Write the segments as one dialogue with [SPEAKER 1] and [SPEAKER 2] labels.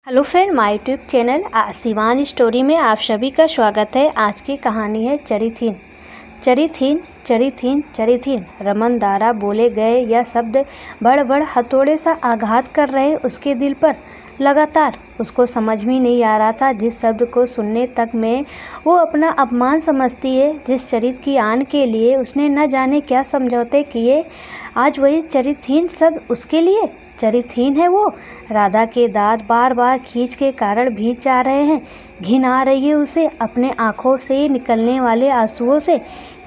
[SPEAKER 1] Hello friend, my YouTube channel Shivan story में आप सभी का स्वागत है। आज की कहानी है चरिथीन। चरिथीन चरिथीन चरिथीन। रमन द्वारा बोले गए यह शब्द बड़ हथौड़े सा आघात कर रहे उसके दिल पर। लगातार उसको समझ में नहीं आ रहा था जिस शब्द को सुनने तक में वो अपना अपमान समझती है, जिस चरित की आन के लिए उसने न जाने क्या समझौते किए, आज वही चरिथीन शब्द उसके लिए चरिथीन है। वो राधा के दांत बार बार खींच के कारण भीग जा रहे हैं। घिन आ रही है उसे अपने आँखों से निकलने वाले आंसुओं से।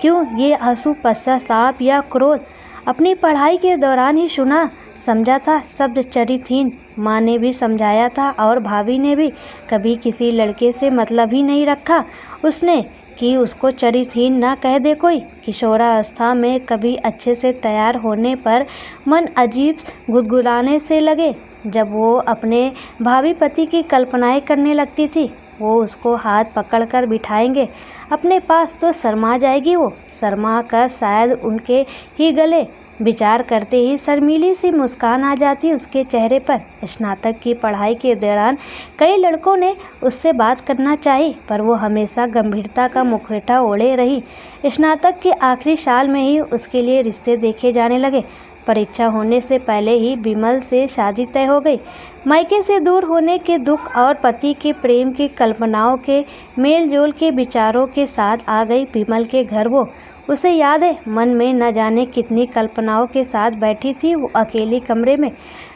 [SPEAKER 1] क्यों ये आंसू? पश्चाताप या क्रोध? अपनी पढ़ाई के दौरान ही सुना समझा था शब्द चरिथीन। माँ ने भी समझाया था और भाभी ने भी। कभी किसी लड़के से मतलब ही नहीं रखा उसने कि उसको चरिथीन ना कह दे कोई। किशोरावस्था में कभी अच्छे से तैयार होने पर मन अजीब गुदगुदाने से लगे। जब वो अपने भावी पति की कल्पनाएं करने लगती थी, वो उसको हाथ पकड़कर बिठाएंगे अपने पास तो शर्मा जाएगी। वो शर्मा कर शायद उनके ही गले। विचार करते ही शर्मीली सी मुस्कान आ जाती उसके चेहरे पर। स्नातक की पढ़ाई के दौरान कई लड़कों ने उससे बात करना चाही, पर वो हमेशा गंभीरता का मुखौटा ओढ़े रही। स्नातक के आखिरी साल में ही उसके लिए रिश्ते देखे जाने लगे। परीक्षा होने से पहले ही विमल से शादी तय हो गई। मायके से दूर होने के दुख और पति के प्रेम की कल्पनाओं के मेलजोल के विचारों के साथ आ गई विमल के घर वो। उसे याद है मन में न जाने कितनी कल्पनाओं के साथ बैठी थी वो अकेली कमरे में।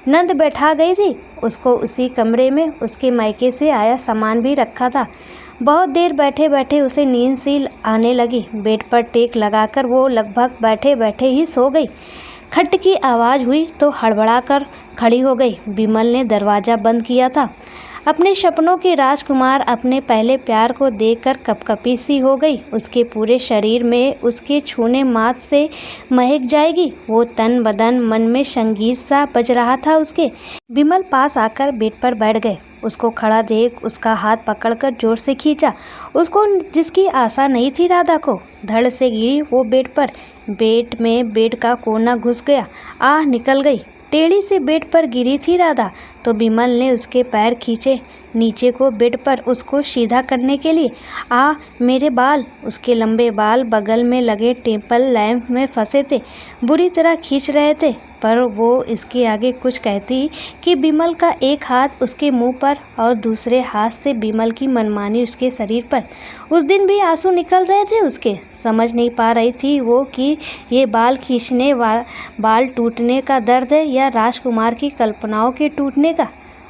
[SPEAKER 1] नंद बैठा गई थी उसको उसी कमरे में। उसके मायके से आया सामान भी रखा था। बहुत देर बैठे बैठे उसे नींद सी आने लगी। बेड पर टेक लगाकर वो लगभग बैठे बैठे ही सो गई। खट की आवाज़ हुई तो हड़बड़ा कर खड़ी हो गई। विमल ने दरवाज़ा बंद किया था। अपने सपनों की राजकुमार अपने पहले प्यार को देखकर कपकपी सी हो गई। उसके पूरे शरीर में उसके छूने मात से महक जाएगी। वो तन बदन मन में संगीत सा बज रहा था उसके। विमल पास आकर बेड पर बैठ गए। उसको खड़ा देख उसका हाथ पकड़कर जोर से खींचा। उसको जिसकी आशा नहीं थी राधा को। धड़ से गिरी वो बेड पर। बेड का कोना घुस गया। आह निकल गई। टेढ़ी से बेड पर गिरी थी राधा तो विमल ने उसके पैर खींचे नीचे को बेड पर उसको सीधा करने के लिए। मेरे बाल! उसके लंबे बाल बगल में लगे टेबल लैंप में फंसे थे, बुरी तरह खींच रहे थे। पर वो इसके आगे कुछ कहती कि विमल का एक हाथ उसके मुंह पर और दूसरे हाथ से विमल की मनमानी उसके शरीर पर। उस दिन भी आंसू निकल रहे थे उसके। समझ नहीं पा रही थी वो कि ये बाल खींचने बाल टूटने का दर्द है या राजकुमार की कल्पनाओं के टूटने का।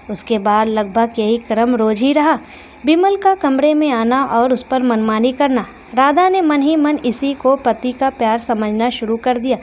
[SPEAKER 1] उसके बाद लगभग यही क्रम रोज ही रहा। विमल का कमरे में आना और उस पर मनमानी करना। राधा ने मन ही मन इसी को पति का प्यार समझना शुरू कर दिया।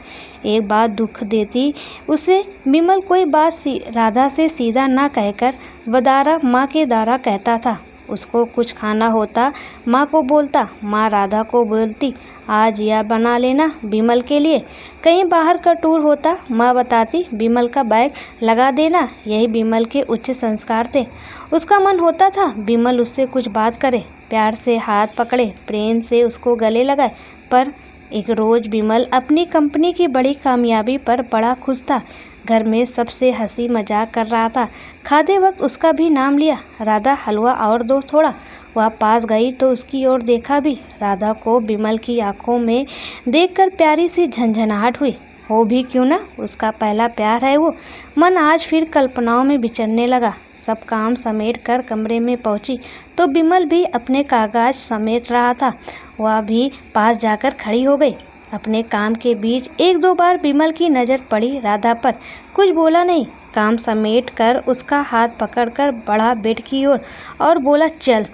[SPEAKER 1] एक बात दुख देती उसे, विमल कोई बात राधा से सीधा ना कहकर वदारा माँ के द्वारा कहता था। उसको कुछ खाना होता माँ को बोलता, माँ राधा को बोलती आज यह बना लेना विमल के लिए। कहीं बाहर का टूर होता माँ बताती विमल का बैग लगा देना। यही विमल के उच्च संस्कार थे। उसका मन होता था विमल उससे कुछ बात करे, प्यार से हाथ पकड़े, प्रेम से उसको गले लगाए। पर एक रोज़ विमल अपनी कंपनी की बड़ी कामयाबी पर बड़ा खुश था। घर में सबसे हंसी मजाक कर रहा था। खाते वक्त उसका भी नाम लिया। राधा हलवा और दो थोड़ा। वह पास गई तो उसकी ओर देखा भी। राधा को विमल की आंखों में देखकर प्यारी सी झंझनाहट हुई। हो भी क्यों ना, उसका पहला प्यार है वो। मन आज फिर कल्पनाओं में विचरने लगा। सब काम समेट कर कमरे में पहुंची तो विमल भी अपने कागज समेट रहा था। वह भी पास जाकर खड़ी हो गई। अपने काम के बीच एक दो बार विमल की नज़र पड़ी राधा पर। कुछ बोला नहीं। काम समेट कर उसका हाथ पकड़कर बढ़ा बेड की ओर और बोला चल।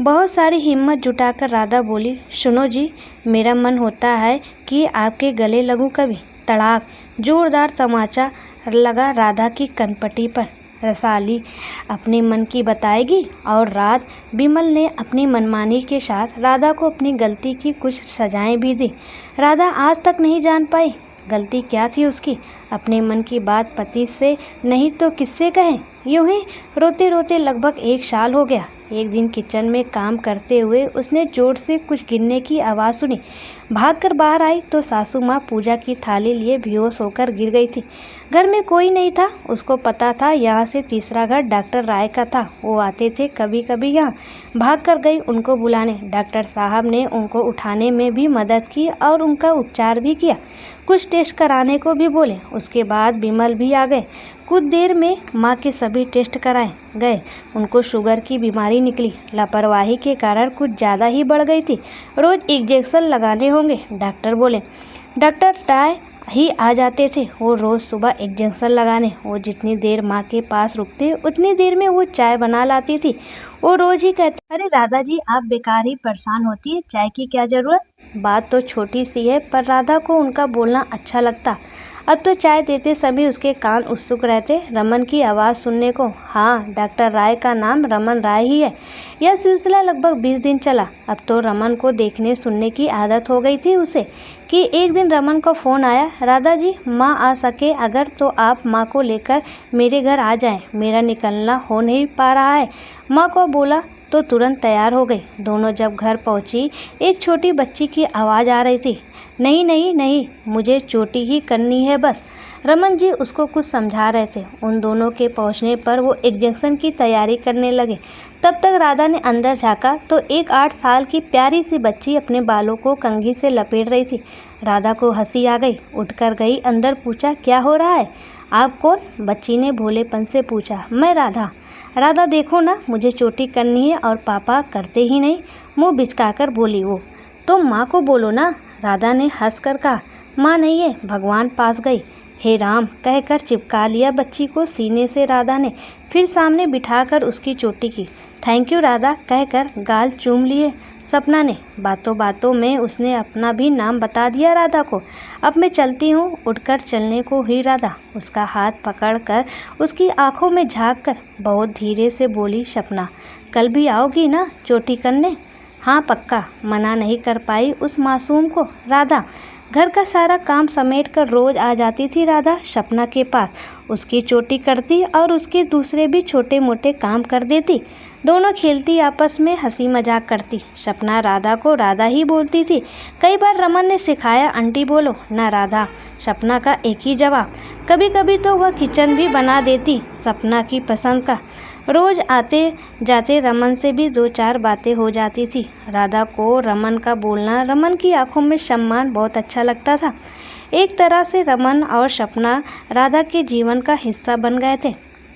[SPEAKER 1] बहुत सारी हिम्मत जुटाकर राधा बोली, सुनो जी, मेरा मन होता है कि आपके गले लगूं कभी। तड़ाक जोरदार तमाचा लगा राधा की कनपटी पर। रसाली अपने मन की बताएगी। और रात विमल ने अपनी मनमानी के साथ राधा को अपनी गलती की कुछ सजाएं भी दी। राधा आज तक नहीं जान पाई गलती क्या थी उसकी। अपने मन की बात पति से नहीं तो किससे कहें। यूं ही रोते रोते लगभग 1 साल हो गया। एक दिन किचन में काम करते हुए उसने जोर से कुछ गिरने की आवाज़ सुनी। भागकर बाहर आई तो सासू माँ पूजा की थाली लिए बेहोश होकर गिर गई थी। घर में कोई नहीं था। उसको पता था यहाँ से तीसरा घर डॉक्टर राय का था। वो आते थे कभी कभी यहाँ। भाग कर गई उनको बुलाने। डॉक्टर साहब ने उनको उठाने में भी मदद की और उनका उपचार भी किया। कुछ टेस्ट कराने को भी बोले। उसके बाद बिमल भी आ गए। कुछ देर में माँ के सभी टेस्ट कराए गए। उनको शुगर की बीमारी निकली। लापरवाही के कारण कुछ ज़्यादा ही बढ़ गई थी। रोज़ इंजेक्शन लगाने होंगे डॉक्टर बोले। डॉक्टर राय ही आ जाते थे। वो रोज़ सुबह इंजेक्शन लगाने। वो जितनी देर माँ के पास रुकते उतनी देर में वो चाय बना लाती थी। वो रोज़ ही कहती, अरे राधा जी आप बेकार ही परेशान होती है, चाय की क्या ज़रूरत। बात तो छोटी सी है पर राधा को उनका बोलना अच्छा लगता। अब तो चाय देते समय उसके कान उत्सुक रहते रमन की आवाज़ सुनने को। हाँ, डॉक्टर राय का नाम रमन राय ही है। यह सिलसिला लगभग 20 दिन चला। अब तो रमन को देखने सुनने की आदत हो गई थी उसे कि एक दिन रमन का फ़ोन आया, राधा जी माँ आ सके अगर तो आप माँ को लेकर मेरे घर आ जाएं, मेरा निकलना हो नहीं पा रहा है। माँ को बोला तो तुरंत तैयार हो गई। दोनों जब घर पहुँची एक छोटी बच्ची की आवाज़ आ रही थी, नहीं नहीं नहीं, मुझे चोटी ही करनी है बस। रमन जी उसको कुछ समझा रहे थे। उन दोनों के पहुंचने पर वो इंजेक्शन की तैयारी करने लगे। तब तक राधा ने अंदर झाँका तो एक 8 साल की प्यारी सी बच्ची अपने बालों को कंघी से लपेट रही थी। राधा को हंसी आ गई। उठकर गई अंदर, पूछा क्या हो रहा है, आप कौन। बच्ची ने भोलेपन से पूछा, मैं राधा। राधा देखो ना, मुझे चोटी करनी है और पापा करते ही नहीं, मुँह बिचकाकर बोली वो। तो माँ को बोलो ना, राधा ने हंसकर कहा। माँ नहीं है, भगवान पास गई। हे राम कहकर चिपका लिया बच्ची को सीने से राधा ने। फिर सामने बिठाकर उसकी चोटी की। थैंक यू राधा कहकर गाल चूम लिए सपना ने। बातों बातों में उसने अपना भी नाम बता दिया राधा को। अब मैं चलती हूँ। उठकर चलने को हुई राधा। उसका हाथ पकड़कर उसकी आंखों में झाँक कर बहुत धीरे से बोली सपना, कल भी आओगी ना चोटी करने। हाँ पक्का, मना नहीं कर पाई उस मासूम को राधा। घर का सारा काम समेट कर रोज़ आ जाती थी राधा सपना के पास। उसकी चोटी करती और उसके दूसरे भी छोटे मोटे काम कर देती। दोनों खेलती, आपस में हंसी मजाक करती। सपना राधा को राधा ही बोलती थी। कई बार रमन ने सिखाया, आंटी बोलो ना राधा। सपना का एक ही जवाब। कभी कभी तो वह किचन भी बना देती सपना की पसंद का। रोज़ आते जाते रमन से भी 2-4 बातें हो जाती थी। राधा को रमन का बोलना, रमन की आंखों में सम्मान बहुत अच्छा लगता था। एक तरह से रमन और सपना राधा के जीवन का हिस्सा बन गए थे।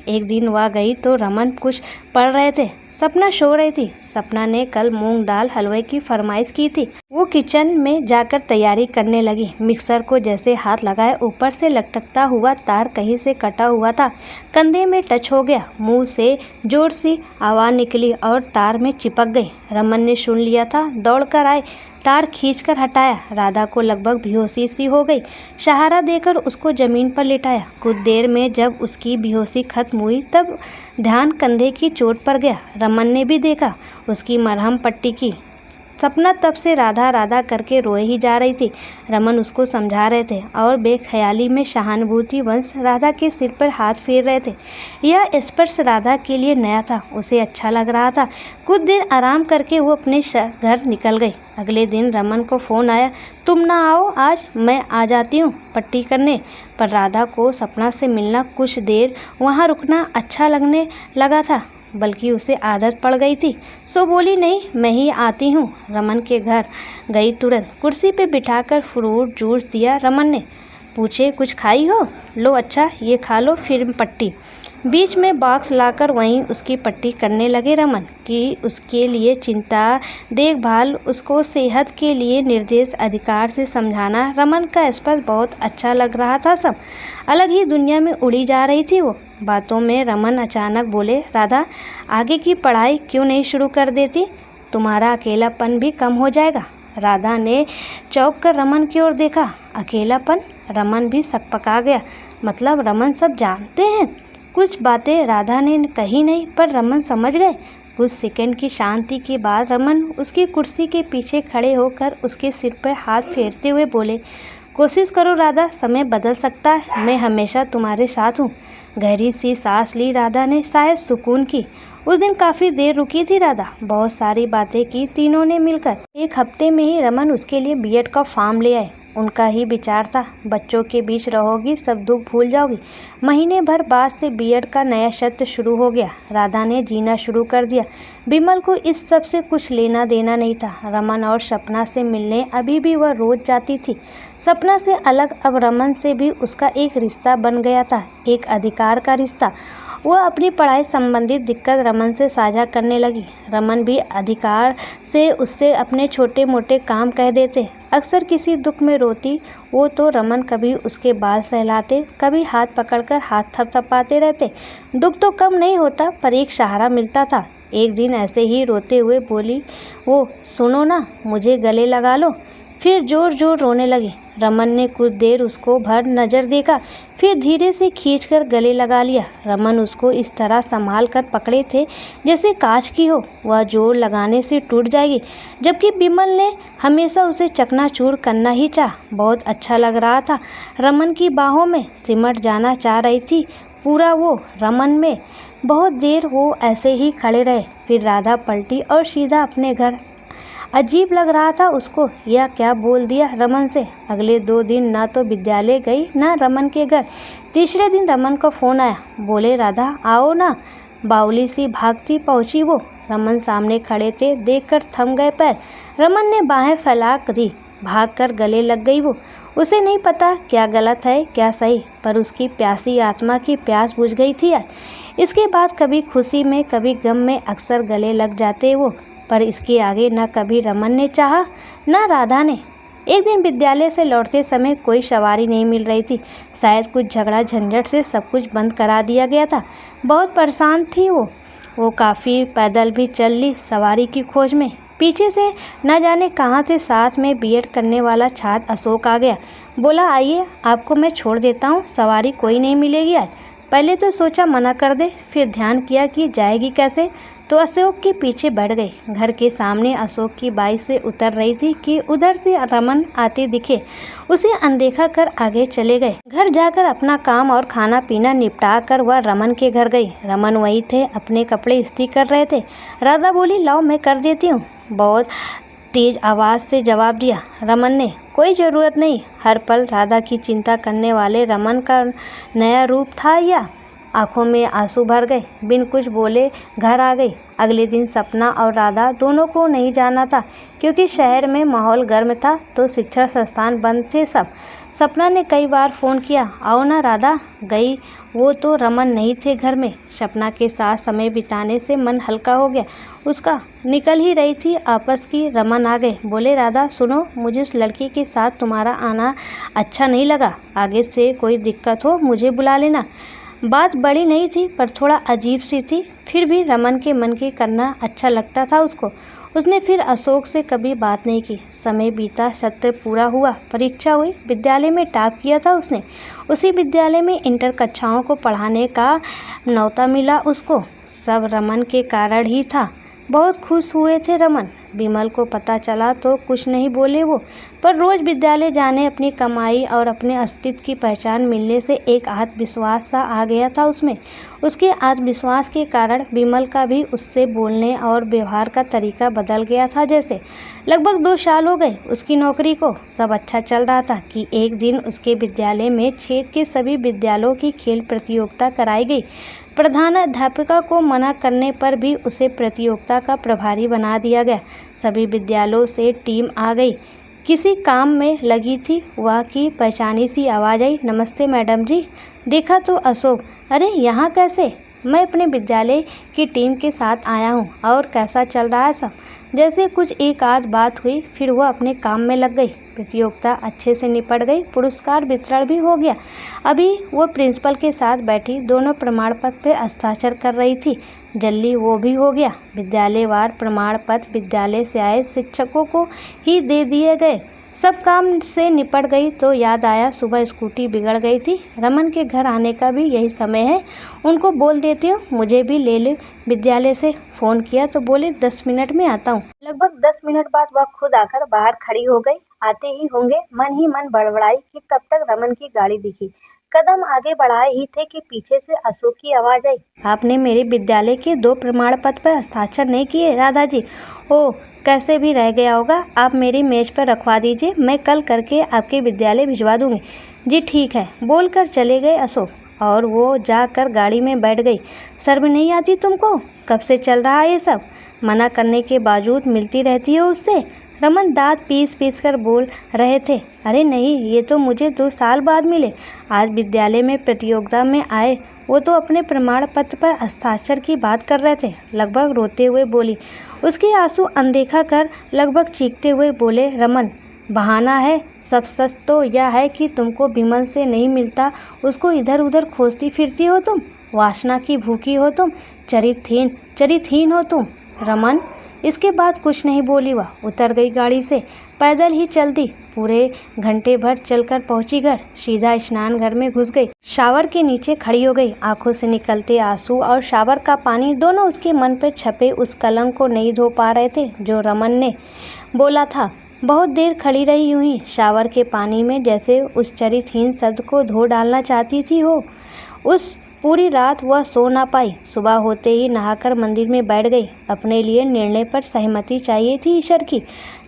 [SPEAKER 1] एक दिन वह गई तो रमन कुछ पढ़ रहे थे, सपना सो रही थी। सपना ने कल मूंग दाल हलवे की फरमाइश की थी। वो किचन में जाकर तैयारी करने लगी। मिक्सर को जैसे हाथ लगाए, ऊपर से लटकता हुआ तार कहीं से कटा हुआ था, कंधे में टच हो गया। मुंह से जोर सी आवाज़ निकली और तार में चिपक गई। रमन ने सुन लिया था, दौड़ कर आए, तार खींचकर हटाया। राधा को लगभग बेहोशी सी हो गई। सहारा देकर उसको ज़मीन पर लिटाया। कुछ देर में जब उसकी बेहोशी खत्म हुई तब ध्यान कंधे की चोट पर गया। रमन ने भी देखा, उसकी मरहम पट्टी की। सपना तब से राधा राधा करके रोए ही जा रही थी। रमन उसको समझा रहे थे और बेख्याली में सहानुभूति वंश राधा के सिर पर हाथ फेर रहे थे। यह स्पर्श राधा के लिए नया था, उसे अच्छा लग रहा था। कुछ देर आराम करके वो अपने घर निकल गई। अगले दिन रमन को फ़ोन आया, तुम ना आओ आज, मैं आ जाती हूँ पट्टी करने। पर राधा को सपना से मिलना, कुछ देर वहाँ रुकना अच्छा लगने लगा था, बल्कि उसे आदत पड़ गई थी। सो बोली, नहीं मैं ही आती हूँ। रमन के घर गई। तुरंत कुर्सी पे बिठाकर फ्रूट जूस दिया रमन ने। पूछे, कुछ खाई हो? लो अच्छा ये खा लो फिर पट्टी। बीच में बॉक्स लाकर वहीं उसकी पट्टी करने लगे रमन कि उसके लिए चिंता, देखभाल, उसको सेहत के लिए निर्देश अधिकार से समझाना। रमन का स्पर्श बहुत अच्छा लग रहा था। सब अलग ही दुनिया में उड़ी जा रही थी वो। बातों में रमन अचानक बोले, राधा आगे की पढ़ाई क्यों नहीं शुरू कर देती? तुम्हारा अकेलापन भी कम हो जाएगा। राधा ने चौंक कर रमन की ओर देखा। अकेलापन? रमन भी सकपका गया। मतलब रमन सब जानते हैं? कुछ बातें राधा ने कही नहीं, पर रमन समझ गए। कुछ सेकंड की शांति के बाद रमन उसकी कुर्सी के पीछे खड़े होकर उसके सिर पर हाथ फेरते हुए बोले, कोशिश करो राधा, समय बदल सकता है, मैं हमेशा तुम्हारे साथ हूँ। गहरी सी सांस ली राधा ने, शायद सुकून की। उस दिन काफ़ी देर रुकी थी राधा, बहुत सारी बातें की तीनों ने मिलकर। एक हफ्ते में ही रमन उसके लिए बीएड का फॉर्म ले आए। उनका ही विचार था, बच्चों के बीच रहोगी, सब दुख भूल जाओगी। महीने भर बाद से बीएड का नया सत्र शुरू हो गया। राधा ने जीना शुरू कर दिया। बिमल को इस सब से कुछ लेना देना नहीं था। रमन और सपना से मिलने अभी भी वह रोज जाती थी। सपना से अलग अब रमन से भी उसका एक रिश्ता बन गया था, एक अधिकार का रिश्ता। वह अपनी पढ़ाई संबंधित दिक्कत रमन से साझा करने लगी। रमन भी अधिकार से उससे अपने छोटे मोटे काम कह देते। अक्सर किसी दुख में रोती वो तो रमन कभी उसके बाल सहलाते, कभी हाथ पकड़कर हाथ थपथपाते रहते। दुख तो कम नहीं होता, पर एक सहारा मिलता था। एक दिन ऐसे ही रोते हुए बोली वो, सुनो ना, मुझे गले लगा लो। फिर जोर जोर रोने लगी। रमन ने कुछ देर उसको भर नज़र देखा, फिर धीरे से खींचकर गले लगा लिया। रमन उसको इस तरह संभाल कर पकड़े थे जैसे कांच की हो, वह जोर लगाने से टूट जाएगी, जबकि बिमल ने हमेशा उसे चकनाचूर करना ही चाहा। बहुत अच्छा लग रहा था, रमन की बाहों में सिमट जाना चाह रही थी पूरा वो रमन में। बहुत देर वो ऐसे ही खड़े रहे, फिर राधा पलटी और सीधा अपने घर। अजीब लग रहा था उसको, यह क्या बोल दिया रमन से। अगले 2 दिन ना तो विद्यालय गई ना रमन के घर। तीसरे दिन रमन का फ़ोन आया, बोले राधा आओ ना। बावली सी भागती पहुंची वो। रमन सामने खड़े थे, देखकर थम गए पैर। रमन ने बाहें फैला दी, भागकर गले लग गई वो। उसे नहीं पता क्या गलत है क्या सही, पर उसकी प्यासी आत्मा की प्यास बुझ गई थी आज। इसके बाद कभी खुशी में कभी गम में अक्सर गले लग जाते वो, पर इसके आगे न कभी रमन ने चाहा न राधा ने। एक दिन विद्यालय से लौटते समय कोई सवारी नहीं मिल रही थी। शायद कुछ झगड़ा झंझट से सब कुछ बंद करा दिया गया था। बहुत परेशान थी वो काफ़ी पैदल भी चल ली सवारी की खोज में। पीछे से न जाने कहां से साथ में बीएड करने वाला छात्र अशोक आ गया। बोला आइए, आपको मैं छोड़ देता हूं, सवारी कोई नहीं मिलेगी आज। पहले तो सोचा मना कर दे, फिर ध्यान किया कि जाएगी कैसे, तो अशोक के पीछे बढ़ गई। घर के सामने अशोक की बाइक से उतर रही थी कि उधर से रमन आते दिखे। उसे अनदेखा कर आगे चले गए। घर जाकर अपना काम और खाना पीना निपटा कर वह रमन के घर गई। रमन वहीं थे, अपने कपड़े इस्त्री कर रहे थे। राधा बोली लाओ मैं कर देती हूँ, बहुत तेज आवाज़ से जवाब दिया रमन ने। कोई ज़रूरत नहीं। हर पल राधा की चिंता करने वाले रमन का नया रूप था या। आंखों में आंसू भर गए, बिन कुछ बोले घर आ गई। अगले दिन सपना और राधा दोनों को नहीं जाना था, क्योंकि शहर में माहौल गर्म था तो शिक्षा संस्थान बंद थे सब। सपना ने कई बार फ़ोन किया, आओ ना राधा। गई वो तो रमन नहीं थे घर में। सपना के साथ समय बिताने से मन हल्का हो गया उसका। निकल ही रही थी आपस की, रमन आ गए। बोले राधा सुनो, मुझे उस लड़की के साथ तुम्हारा आना अच्छा नहीं लगा। आगे से कोई दिक्कत हो मुझे बुला लेना। बात बड़ी नहीं थी, पर थोड़ा अजीब सी थी। फिर भी रमन के मन की करना अच्छा लगता था उसको। उसने फिर अशोक से कभी बात नहीं की। समय बीता, सत्र पूरा हुआ, परीक्षा हुई। विद्यालय में टॉप किया था उसने। उसी विद्यालय में इंटर कक्षाओं को पढ़ाने का न्योता मिला उसको। सब रमन के कारण ही था। बहुत खुश हुए थे रमन। बिमल को पता चला तो कुछ नहीं बोले वो, पर रोज़ विद्यालय जाने, अपनी कमाई और अपने अस्तित्व की पहचान मिलने से एक आत्मविश्वास सा आ गया था उसमें। उसके आत्मविश्वास के कारण बिमल का भी उससे बोलने और व्यवहार का तरीका बदल गया था जैसे। लगभग 2 साल हो गए उसकी नौकरी को। सब अच्छा चल रहा था कि एक दिन उसके विद्यालय में क्षेत्र के सभी विद्यालयों की खेल प्रतियोगिता कराई गई। प्रधानाध्यापिका को मना करने पर भी उसे प्रतियोगिता का प्रभारी बना दिया गया। सभी विद्यालयों से टीम आ गई। किसी काम में लगी थी वह की पहचानी सी आवाज़ आई, नमस्ते मैडम जी। देखा तो अशोक, अरे यहाँ कैसे? मैं अपने विद्यालय की टीम के साथ आया हूँ। और कैसा चल रहा है सब? जैसे कुछ एक आध बात हुई, फिर वह अपने काम में लग गई। प्रतियोगिता अच्छे से निपट गई, पुरस्कार वितरण भी हो गया। अभी वो प्रिंसिपल के साथ बैठी दोनों प्रमाण पत्र पे हस्ताक्षर कर रही थी। जल्दी वो भी हो गया। विद्यालयवार प्रमाण पत्र विद्यालय से आए शिक्षकों को ही दे दिए गए। सब काम से निपट गई तो याद आया सुबह स्कूटी बिगड़ गई थी। रमन के घर आने का भी यही समय है, उनको बोल देती हूँ मुझे भी ले ले। विद्यालय से फ़ोन किया तो बोले 10 मिनट में आता हूँ। लगभग 10 मिनट बाद वह खुद आकर बाहर खड़ी हो गई। आते ही होंगे। मन ही मन बड़बड़ाई कि कब तक रमन की गाड़ी दिखी। कदम आगे बढ़ाए ही थे कि पीछे से अशोक की आवाज आई, आपने मेरे विद्यालय के 2 प्रमाण पत्र पर हस्ताक्षर नहीं किए राधा जी। ओह, कैसे भी रह गया होगा, आप मेरी मेज पर रखवा दीजिए, मैं कल करके आपके विद्यालय भिजवा दूंगी। जी ठीक है, बोलकर चले गए अशोक और वो जाकर गाड़ी में बैठ गई। शर्म नहीं आती तुमको? कब से चल रहा है ये सब? मना करने के बावजूद मिलती रहती हो उससे? रमन दांत पीस कर बोल रहे थे। अरे नहीं, ये तो मुझे 2 साल बाद मिले। आज विद्यालय में प्रतियोगिता में आए, वो तो अपने प्रमाण पत्र पर हस्ताक्षर की बात कर रहे थे। लगभग रोते हुए बोली। उसके आंसू अनदेखा कर लगभग चीखते हुए बोले, रमन बहाना है, सब सच तो यह है कि तुमको विमल से नहीं मिलता, उसको इधर उधर खोजती फिरती हो तुम, वासना की भूखी हो तुम, चरित्रहीन हो तुम। रमन इसके बाद कुछ नहीं बोली। वह उतर गई गाड़ी से, पैदल ही चल दी। पूरे घंटे भर चलकर पहुंची घर, सीधा स्नान घर में घुस गई। शावर के नीचे खड़ी हो गई। आंखों से निकलते आंसू और शावर का पानी दोनों उसके मन पर छपे उस कलंक को नहीं धो पा रहे थे जो रमन ने बोला था। बहुत देर खड़ी रही यूं ही शावर के पानी में, जैसे उस चरित्रहीन शब्द को धो डालना चाहती थी हो। उस पूरी रात वह सो ना पाई। सुबह होते ही नहाकर मंदिर में बैठ गई। अपने लिए निर्णय पर सहमति चाहिए थी ईश्वर की।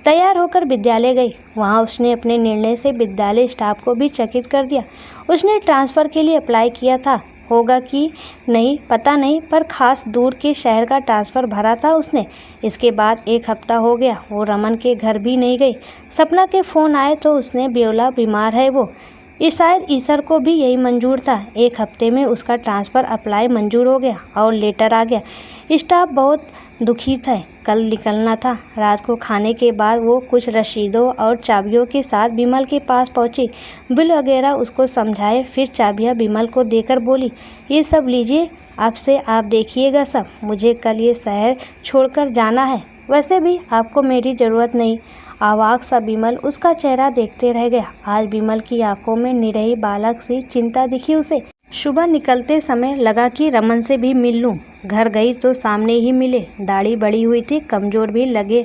[SPEAKER 1] तैयार होकर विद्यालय गई। वहाँ उसने अपने निर्णय से विद्यालय स्टाफ को भी चकित कर दिया। उसने ट्रांसफ़र के लिए अप्लाई किया था, होगा कि नहीं पता नहीं, पर खास दूर के शहर का ट्रांसफ़र भरा था उसने। इसके बाद 1 हफ्ता हो गया वो रमन के घर भी नहीं गई। सपना के फ़ोन आए तो उसने बोला बीमार है वो। शायद ईश्वर को भी यही मंजूर था। 1 हफ्ते में उसका ट्रांसफ़र अप्लाई मंजूर हो गया और लेटर आ गया। स्टाफ बहुत दुखी थे। कल निकलना था। रात को खाने के बाद वो कुछ रसीदों और चाबियों के साथ विमल के पास पहुंची। बिल वगैरह उसको समझाए, फिर चाबियां विमल को देकर बोली, ये सब लीजिए, आपसे आप देखिएगा सब। मुझे कल ये शहर छोड़कर जाना है। वैसे भी आपको मेरी ज़रूरत नहीं। आवाक सा विमल उसका चेहरा देखते रह गया। आज विमल की आंखों में निरही बालक सी चिंता दिखी उसे। सुबह निकलते समय लगा कि रमन से भी मिल लूं। घर गई तो सामने ही मिले। दाढ़ी बड़ी हुई थी, कमज़ोर भी लगे।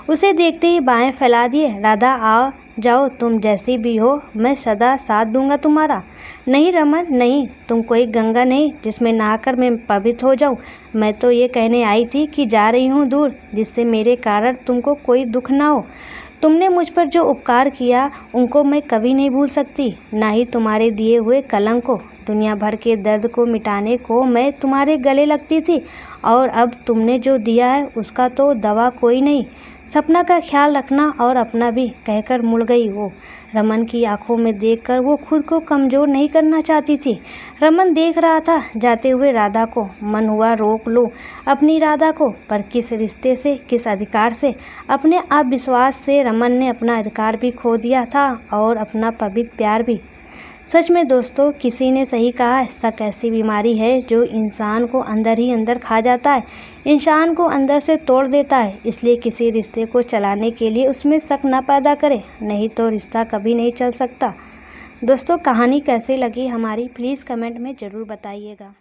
[SPEAKER 1] उसे देखते ही बाएं फैला दिए। राधा आ जाओ, तुम जैसी भी हो, मैं सदा साथ दूंगा तुम्हारा। नहीं रमन नहीं, तुम कोई गंगा नहीं जिसमें नहाकर मैं पवित्र हो जाऊं। मैं तो ये कहने आई थी कि जा रही हूँ दूर, जिससे मेरे कारण तुमको कोई दुख ना हो। तुमने मुझ पर जो उपकार किया उनको मैं कभी नहीं भूल सकती, ना ही तुम्हारे दिए हुए कलंक को। दुनिया भर के दर्द को मिटाने को मैं तुम्हारे गले लगती थी, और अब तुमने जो दिया है उसका तो दवा कोई नहीं। सपना का ख्याल रखना और अपना भी, कहकर मुड़ गई वो। रमन की आंखों में देखकर वो खुद को कमज़ोर नहीं करना चाहती थी। रमन देख रहा था जाते हुए राधा को। मन हुआ रोक लो अपनी राधा को, पर किस रिश्ते से, किस अधिकार से? अपने अविश्वास से रमन ने अपना अधिकार भी खो दिया था और अपना पवित्र प्यार भी। सच में दोस्तों, किसी ने सही कहा है, शक ऐसी बीमारी है जो इंसान को अंदर ही अंदर खा जाता है, इंसान को अंदर से तोड़ देता है। इसलिए किसी रिश्ते को चलाने के लिए उसमें शक ना पैदा करें, नहीं तो रिश्ता कभी नहीं चल सकता। दोस्तों, कहानी कैसी लगी हमारी, प्लीज़ कमेंट में ज़रूर बताइएगा।